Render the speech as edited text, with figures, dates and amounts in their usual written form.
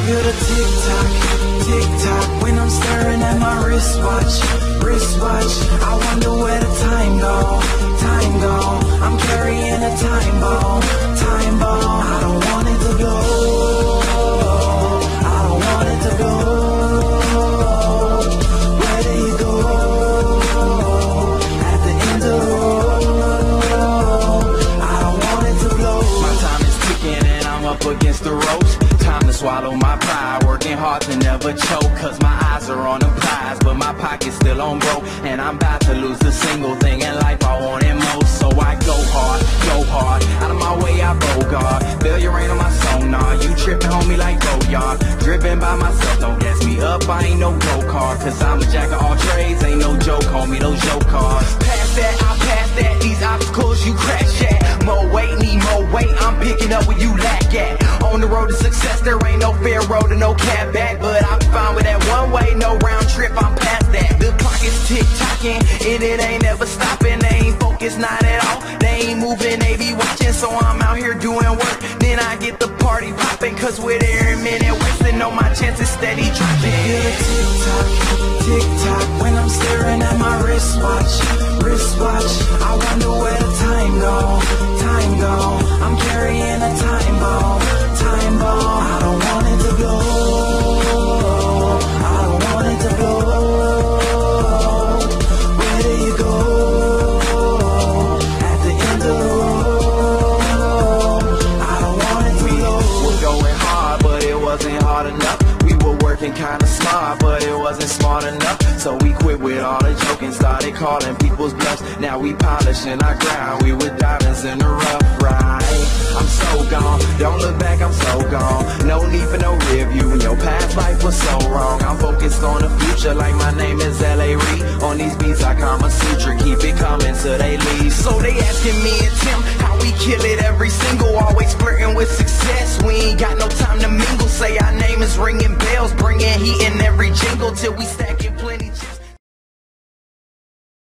Feel the tick-tock, tick-tock when I'm staring at my wristwatch, wristwatch. I wonder where the time go, time go. I'm carrying a time bomb, time bomb. I don't want it to go, I don't want it to go. Where do you go at the end of the road? I don't want it to blow. My time is ticking and I'm up against the ropes. Time to swallow my pride, working hard to never choke. Cause my eyes are on the prize, but my pocket's still on broke. And I'm about to lose the single thing in life I wanted most. So I go hard, out of my way I bogart. Failure ain't on my sonar, you tripping homie like Boyard. Driven by myself, don't gas me up, I ain't no go-kart. Cause I'm a jack of all trades, ain't no joke homie, those joke cars. Past that, I pass that, these obstacles you crash at. More weight, need more weight, I'm picking up where you lack at. On the road to success, there ain't no fair road and no cab back. But I'm fine with that one way, no round trip, I'm past that. The clock is tick-tocking, and it ain't ever stopping. They ain't focused, not at all. They ain't moving, they be watching. So I'm out here doing work, then I get the party popping. Cause with every minute wasting, know my chances steady dropping. Feel the tick-tock, tick-tock when I'm staring at my wristwatch, wristwatch. I wonder where the time go, time go. I'm carrying a time bomb, time bomb. I don't want it to go, I don't want it to go. Where do you go at the end of the road? I don't want it to go. We were going hard, but it wasn't hard enough. We were working kinda smart, but it wasn't smart enough. So we quit with all the joking, started calling people's bluffs. Now we polishing our grind, we with diamonds in the rough, right? I'm so gone, don't look back, I'm so gone. No need for no rear view, when your past life was so wrong. I'm focused on the future like my name is L.A. Reid. On these beats I Kama Sutra, keep it coming till they leave. So they asking me and Tim how we kill it every single. Always flirting with success, we ain't got no time to mingle. Say our name is ringing bells, bringing heat in every jingle till we stacking plenty.